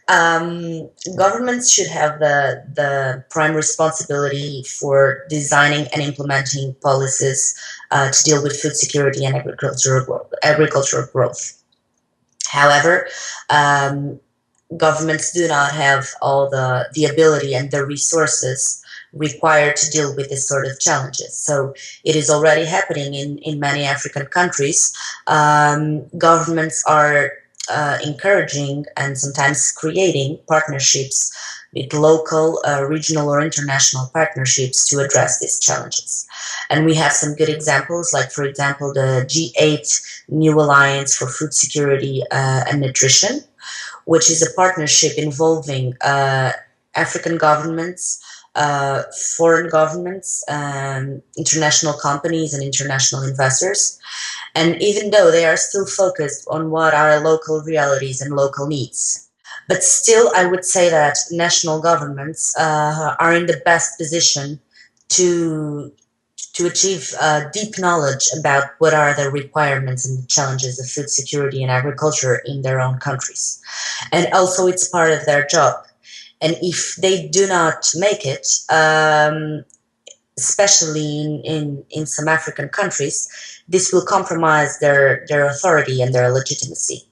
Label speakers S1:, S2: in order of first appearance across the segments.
S1: Um, Governments should have the prime responsibility for designing and implementing policies to deal with food security and agricultural growth. However, um, governments do not have all the ability and the resources required to deal with this sort of challenges. So it is already happening in many African countries. Governments are encouraging and sometimes creating partnerships with local, regional, or international partnerships to address these challenges. And we have some good examples, like, for example, the G8 New Alliance for Food Security and Nutrition, which is a partnership involving African governments, foreign governments, international companies, and international investors. And even though they are still focused on what are local realities and local needs, but still, I would say that national governments are in the best position to achieve deep knowledge about what are the requirements and the challenges of food security and agriculture in their own countries. And also, it's part of their job. And if they do not make it, especially in some African countries, this will compromise their authority and their legitimacy.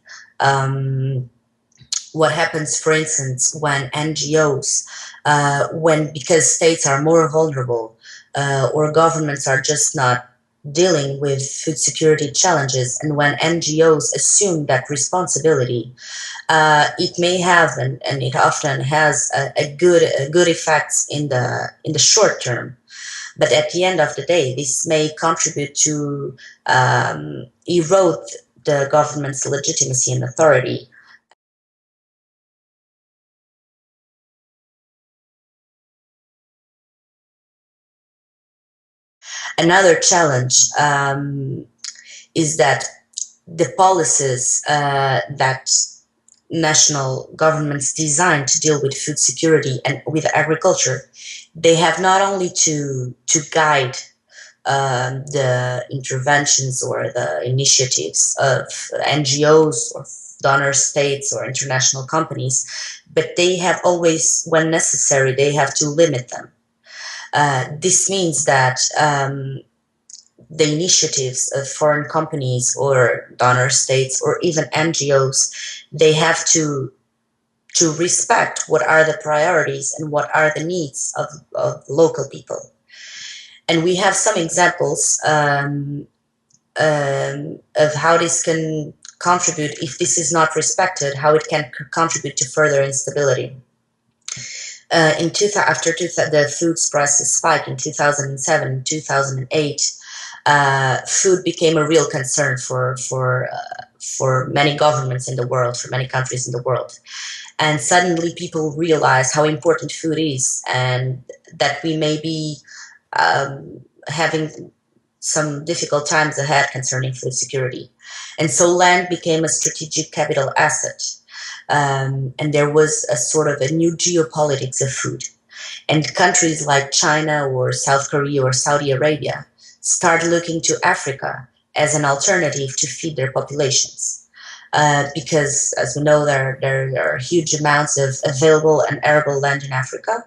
S1: Um, what happens, for instance, when NGOs, because states are more vulnerable, or governments are just not dealing with food security challenges, and when NGOs assume that responsibility, it may have, and it often has a good effects in the short term. But at the end of the day, this may contribute to erode the government's legitimacy and authority. Another challenge is that the policies that national governments design to deal with food security and with agriculture, they have not only to guide the interventions or the initiatives of NGOs or donor states or international companies, but they have always, when necessary, they have to limit them. This means that the initiatives of foreign companies or donor states or even NGOs, they have to respect what are the priorities and what are the needs of local people. And we have some examples of how this can contribute, if this is not respected, how it can contribute to further instability. After the food prices spike in 2007 and 2008, food became a real concern for many governments in the world, for many countries in the world. And suddenly people realize how important food is, and that we may be having some difficult times ahead concerning food security. And so land became a strategic capital asset. And there was a sort of a new geopolitics of food. And countries like China or South Korea or Saudi Arabia start looking to Africa as an alternative to feed their populations. Because, as we know, there are huge amounts of available and arable land in Africa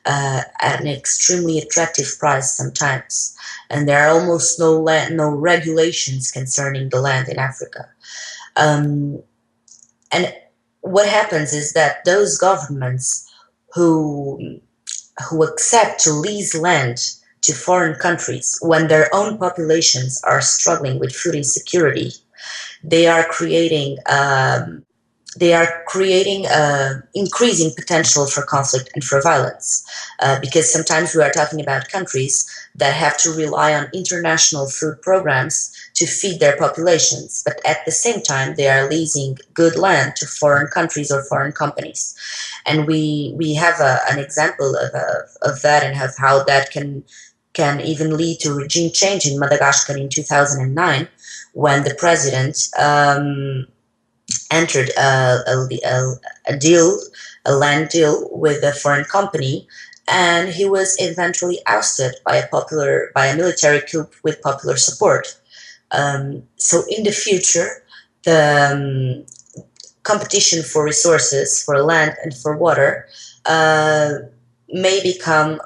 S1: at an extremely attractive price sometimes. And there are almost no regulations concerning the land in Africa. And what happens is that those governments who accept to lease land to foreign countries when their own populations are struggling with food insecurity, they are creating increasing potential for conflict and for violence, because sometimes we are talking about countries that have to rely on international food programs to feed their populations, but at the same time they are leasing good land to foreign countries or foreign companies. And we have an example of that, and of how that can even lead to regime change in Madagascar in 2009, when the president entered a deal, a land deal with a foreign company, and he was eventually ousted by a military coup with popular support. So in the future, the competition for resources, for land, and for water uh, may become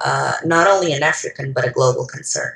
S1: not only an African but a global concern.